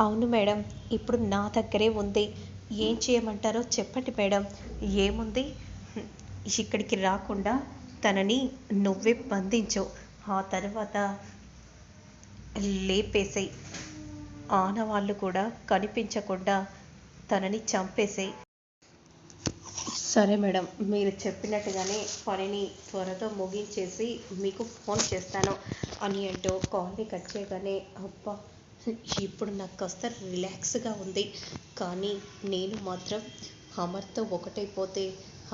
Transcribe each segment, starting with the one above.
అవును మేడం. ఇప్పుడు నా దగ్గరే ఉంది. ఏం చేయమంటారో చెప్పండి మేడం. ఏముంది? హ్మ్. ఇక్కడికి రాకుండా తనని నువ్వే బంధించు. ఆ తర్వాత లేపేసేయి. ఆనవాళ్ళు కూడా కనిపించకుండా తనని చంపేసేయి. సరే మేడం, మీరు చెప్పినట్టుగానే పనిని త్వరగా ముగించేసి మీకు ఫోన్ చేస్తాను అని అంటూ కాల్ని కట్ చేయగానే, అబ్బా, ఇప్పుడు నాకు కాస్త రిలాక్స్గా ఉంది. కానీ నేను మాత్రం అమర్తో ఒకటైపోతే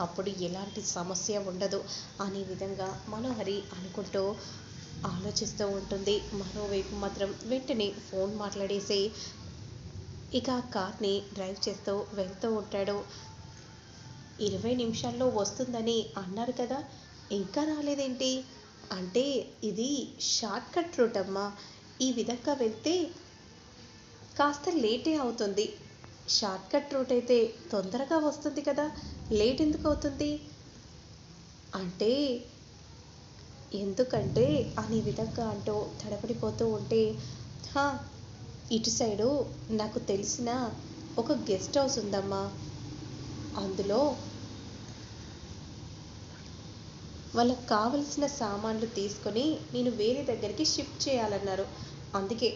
అప్పుడు ఎలాంటి సమస్య ఉండదు అనే విధంగా మనోహరి అనుకుంటూ ఆలోచిస్తూ ఉంటుంది. మరోవైపు మాత్రం వెంటనే ఫోన్ మాట్లాడేసి ఇక ఆ కార్ని డ్రైవ్ చేస్తూ వెళ్తూ ఉంటాడు. 20 నిమిషాల్లో వస్తుందని అన్నారు కదా, ఇంకా రాలేదేంటి? అంటే ఇది షార్ట్ కట్ రూట్ అమ్మా. ఈ విధంగా వెళ్తే కాస్త లేటే అవుతుంది. షార్ట్ కట్ రూట్ అయితే తొందరగా వస్తుంది కదా, లేట్ ఎందుకు అవుతుంది? అంటే ఎందుకంటే అనే విధంగా అంటూ తడబడిపోతూ ఉంటే, హా, ఇటు సైడు నాకు తెలిసిన ఒక గెస్ట్ హౌస్ ఉందమ్మా. అందులో వాళ్ళకి కావలసిన సామాన్లు తీసుకొని నేను వేరే దగ్గరికి షిఫ్ట్ చేయాలన్నారు. అందుకే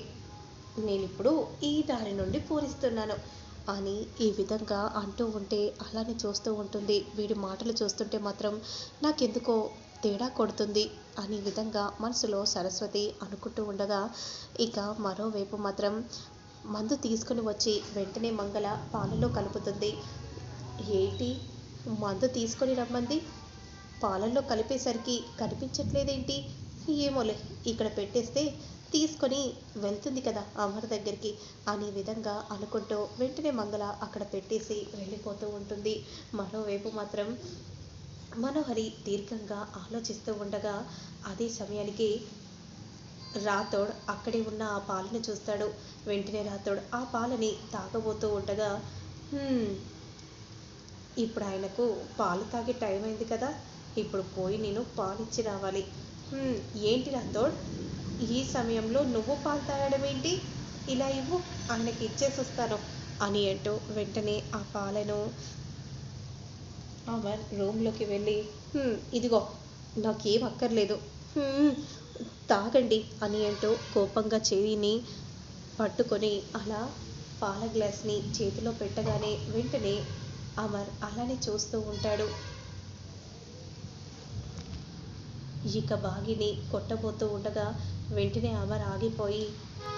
నేనిప్పుడు ఈ దారి నుండి పూరిస్తున్నాను అని ఈ విధంగా అంటూ ఉంటే అలానే చూస్తూ ఉంటుంది. వీడి మాటలు చూస్తుంటే మాత్రం నాకెందుకో తేడా కొడుతుంది అనే విధంగా మనసులో సరస్వతి అనుకుంటూ ఉండగా, ఇక మరోవైపు మాత్రం మందు తీసుకుని వచ్చి వెంటనే మంగళ పాలలో కలుపుతుంది. ఏంటి, మందు తీసుకొని రమ్మంది, పాలల్లో కలిపేసరికి కనిపించట్లేదేంటి? ఏమోలే, ఇక్కడ పెట్టేస్తే తీసుకొని వెళ్తుంది కదా అమర్ దగ్గరికి అనే విధంగా అనుకుంటూ వెంటనే మంగళ అక్కడ పెట్టేసి వెళ్ళిపోతూ ఉంటుంది. మరోవైపు మాత్రం మనోహరి దీర్ఘంగా ఆలోచిస్తూ ఉండగా అదే సమయానికి రాథోడ్ అక్కడే ఉన్న ఆ పాలను చూస్తాడు. వెంటనే రాథోడ్ ఆ పాలని తాగబోతూ ఉండగా, ఇప్పుడు ఆయనకు పాలు తాగే టైం అయింది కదా, ఇప్పుడు పోయి నేను పాలిచ్చి రావాలి. ఏంటి రాథోడ్, ఈ సమయంలో నువ్వు పాలు తాగడం ఏంటి? ఇలా ఇవ్వు, ఆయనకి ఇచ్చేసి వస్తాను అని అంటూ వెంటనే ఆ పాలను అమర్ రూమ్లోకి వెళ్ళి, ఇదిగో, నాకేం అక్కర్లేదు, తాగండి అని అంటూ కోపంగా చేయిని పట్టుకొని అలా పాల గ్లాస్ని చేతిలో పెట్టగానే వెంటనే అమర్ అలానే చూస్తూ ఉంటాడు. ఇక బాగిని కొట్టబోతూ ఉండగా వెంటనే అమర్ ఆగిపోయి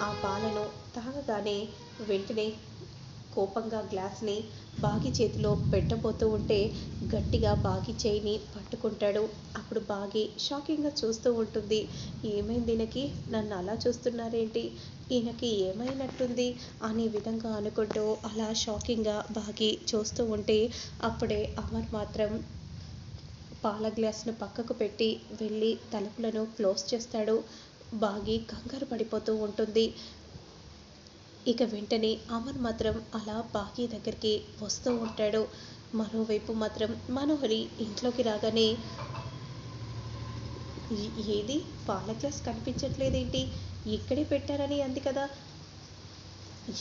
ఆ పాలను తాగగానే వెంటనే కోపంగా గ్లాస్ని బాగి చేతిలో పెట్టబోతూ ఉంటే గట్టిగా బాగి చేయిని పట్టుకుంటాడు. అప్పుడు బాగి షాకింగ్గా చూస్తూ ఉంటుంది. ఏమైంది ఈయనకి, నన్ను అలా చూస్తున్నారేంటి, ఈయనకి ఏమైనట్టుంది అనే విధంగా అనుకుంటూ అలా షాకింగ్గా బాగి చూస్తూ ఉంటే అప్పుడే అమర్ మాత్రం పాల గ్లాస్ను పక్కకు పెట్టి వెళ్ళి తలుపులను క్లోజ్ చేస్తాడు. బాగి కంగారు పడిపోతూ ఉంటుంది. ఇక వెంటనే అమర్ మాత్రం అలా బాగి దగ్గరికి వస్తూ ఉంటాడు. మరోవైపు మాత్రం మనోహరి ఇంట్లోకి రాగానే, ఏది, పాల గ్లాస్ కనిపించట్లేదేంటి, ఇక్కడే పెట్టారని అంది కదా,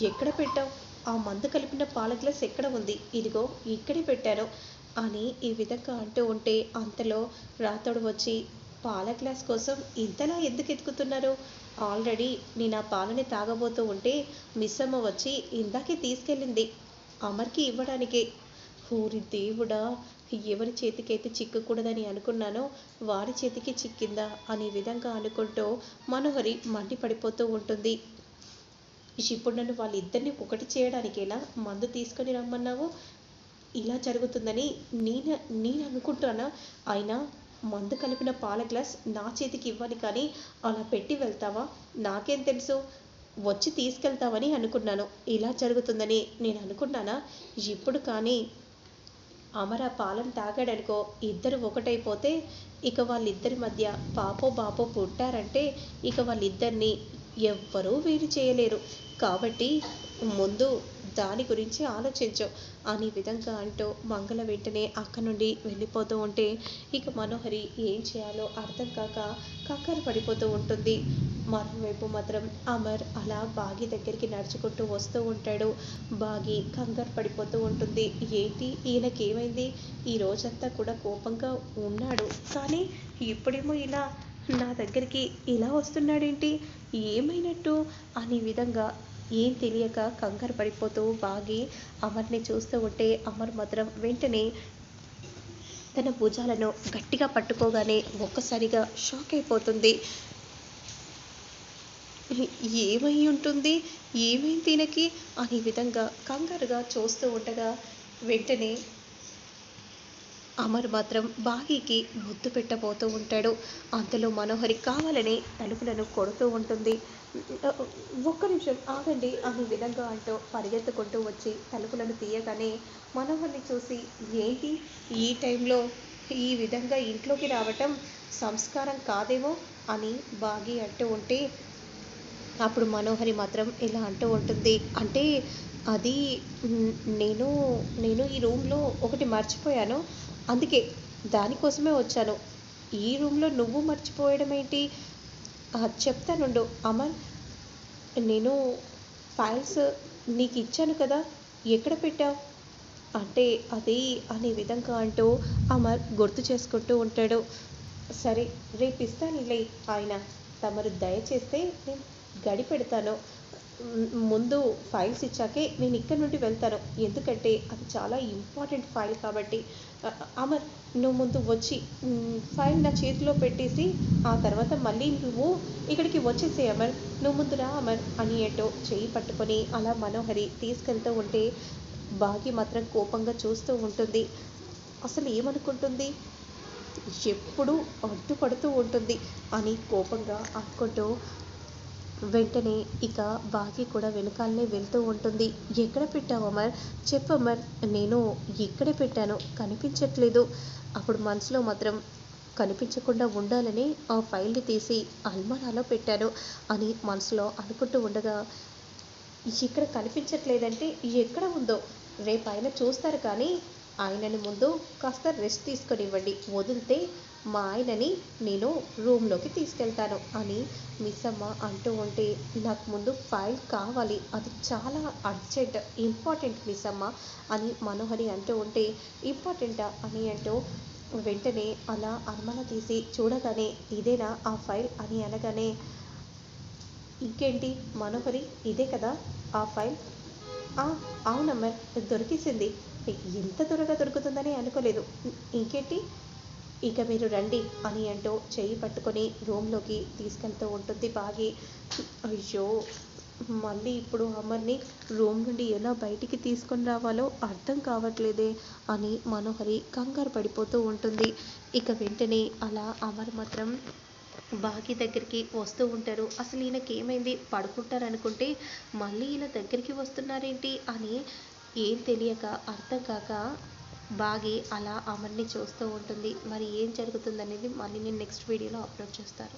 ఎక్కడ పెట్టావు, ఆ మందు కలిపిన పాల గ్లాస్ ఎక్కడ ఉంది, ఇదిగో ఇక్కడే పెట్టాను అని ఈ విధంగా అంటూ ఉంటే అంతలో రాతోడు వచ్చి, పాల గ్లాస్ కోసం ఇంతలా ఎందుకు ఎత్తుకుతున్నారు, ఆల్రెడీ నేను ఆ పాలని తాగబోతూ ఉంటే మిస్ అమ్మ వచ్చి ఇందాకే తీసుకెళ్ళింది అమర్కి ఇవ్వడానికే. ఊరి దేవుడా, ఎవరి చేతికైతే చిక్కకూడదని అనుకున్నానో వారి చేతికి చిక్కిందా అనే విధంగా అనుకుంటూ మనోహరి మండిపడిపోతూ ఉంటుంది. ఇప్పుడు నన్ను వాళ్ళిద్దరిని ఒకటి చేయడానికేనా మందు తీసుకొని రమ్మన్నావు, ఇలా జరుగుతుందని నేను నేను అనుకుంటానా, అయినా మందు కలిపిన పాల గ్లాస్ నా చేతికి ఇవ్వాలి కానీ అలా పెట్టి వెళ్తావా, నాకేం తెలుసు, వచ్చి తీసుకెళ్తావని అనుకున్నాను, ఇలా జరుగుతుందని నేను అనుకున్నానా, ఇప్పుడు కానీ అమర పాలను తాగాడనుకో, ఇద్దరు ఒకటైపోతే ఇక వాళ్ళిద్దరి మధ్య పాపో బాపో పుట్టారంటే ఇక వాళ్ళిద్దరిని ఎవ్వరూ వేరు చేయలేరు. కాబట్టి ముందు దాని గురించి ఆలోచించు అనే విధంగా అంటూ మంగళ వెంటనే అక్క నుండి వెళ్ళిపోతూ ఉంటే ఇక మనోహరి ఏం చేయాలో అర్థం కాక కంగారు పడిపోతూ ఉంటుంది. మరోవైపు మాత్రం అమర్ అలా బాగి దగ్గరికి నడుచుకుంటూ వస్తూ ఉంటాడు. బాగి కంగారు పడిపోతూ ఉంటుంది. ఏంటి ఈయనకేమైంది? ఈ రోజంతా కూడా కోపంగా ఉన్నాడు, కానీ ఇప్పుడేమో ఇలా నా దగ్గరికి ఇలా వస్తున్నాడేంటి? ఏమైనట్టు? అనే విధంగా ఏం తెలియక కంగారు పడిపోతూ బాగి అమర్ని చూస్తూ ఉంటే అమర్ మాత్రం వెంటనే తన భుజాలను గట్టిగా పట్టుకోగానే ఒక్కసారిగా షాక్ అయిపోతుంది. ఏమై ఉంటుంది? ఏమైంది దీనికి? అనే విధంగా కంగారుగా చూస్తూ ఉండగా వెంటనే అమర్ మాత్రం బాగీకి ముద్దు పెట్టబోతూ ఉంటాడు. అంతలో మనోహరి కావాలని తలుపులను కొడుతూ ఉంటుంది. ఒక్క నిమిషం ఆగండి అనే విధంగా అంటూ పరిగెత్తుకుంటూ వచ్చి తలుపులను తీయగానే మనోహర్ని చూసి ఏంటి ఈ టైంలో ఈ విధంగా ఇంట్లోకి రావటం సంస్కారం కాదేమో అని బాగి అంటూ ఉంటే అప్పుడు మనోహరి మాత్రం ఇలా అంటూ ఉంటుంది. అంటే అది నేను నేను ఈ రూమ్లో ఒకటి మర్చిపోయాను, అందుకే దానికోసమే వచ్చాను. ఈ రూమ్లో నువ్వు మర్చిపోవడం ఏంటి? చెప్తానుండు అమర్. నేను ఫైల్స్ నీకు ఇచ్చాను కదా, ఎక్కడ పెట్టావు అంటే అది అనే విధంగా అంటూ అమర్ గుర్తు చేసుకుంటూ ఉంటాడు. సరే రేపు ఇస్తానులే, ఆయన తమరు దయచేస్తే నేను గడిపెడతాను. ముందు ఫైల్స్ ఇచ్చాకే నేను ఇక్కడ నుండి వెళ్తాను, ఎందుకంటే అది చాలా ఇంపార్టెంట్ ఫైల్ కాబట్టి. అమర్ నువ్వు ముందు వచ్చి ఫైల్ నా చేతిలో పెట్టేసి ఆ తర్వాత మళ్ళీ నువ్వు ఇక్కడికి వచ్చేసే అమర్, నువ్వు ముందు రా అమర్ అని ఏంటో చేయి పట్టుకొని అలా మనోహరి తీసుకెళ్తూ ఉంటే బాగి మాత్రం కోపంగా చూస్తూ ఉంటుంది. అసలు ఏమనుకుంటుంది? ఎప్పుడూ అడ్డుపడుతూ ఉంటుంది అని కోపంగా అనుకుంటూ వెంటనే ఇక బాగి కూడా వెనకాలనే వెళ్తూ ఉంటుంది. ఎక్కడ పెట్టావు అమర్? చెప్పు అమర్, నేను ఎక్కడ పెట్టాను కనిపించట్లేదు. అప్పుడు మనసులో మాత్రం కనిపించకుండా ఉండాలని ఆ ఫైల్ని తీసి అల్మారాలో పెట్టాను అని మనసులో అనుకుంటూ ఉండగా ఇక్కడ కనిపించట్లేదంటే ఎక్కడ ఉందో రేపు ఆయన చూస్తారు, కానీ ఆయనని ముందు కాస్త రెస్ట్ తీసుకొనివ్వండి, వదిలితే మా ఆయనని నేను రూమ్లోకి తీసుకెళ్తాను అని మిస్సమ్మ అంటూ ఉంటే నాకు ముందు ఫైల్ కావాలి, అది చాలా అర్జెంట్ ఇంపార్టెంట్ మిస్సమ్మ అని మనోహరి అంటూ ఉంటే ఇంపార్టెంటా అని అంటూ వెంటనే అలా అల్మార తీసి చూడగానే ఇదేనా ఆ ఫైల్ అని అనగానే ఇంకేంటి మనోహరి, ఇదే కదా ఆ ఫైల్? అవునమ్మా దొరికేసింది, ఎంత త్వరగా దొరుకుతుందని అనుకోలేదు. ఇంకేంటి, ఇక మీరు రండి అని అంటూ చెయ్యి పట్టుకొని రూమ్లోకి తీసుకెళ్తూ ఉంటుంది బాగి. అయ్యో, మళ్ళీ ఇప్పుడు అమర్ని రూమ్ నుండి ఎలా బయటికి తీసుకొని రావాలో అర్థం కావట్లేదే అని మనోహరి కంగారు పడిపోతూ ఉంటుంది. ఇక వెంటనే అలా అమర్ మాత్రం బాగి దగ్గరికి వస్తూ ఉంటారు. అసలు ఈయనకి ఏమైంది, పడుకుంటారనుకుంటే మళ్ళీ ఈయన దగ్గరికి వస్తున్నారేంటి అని ఏం తెలియక అర్థం కాక బాగి అలా అమర్ని చూస్తూ ఉంటుంది. మరి ఏం జరుగుతుందనేది మళ్ళీ నేను నెక్స్ట్ వీడియోలో అప్లోడ్ చేస్తాను.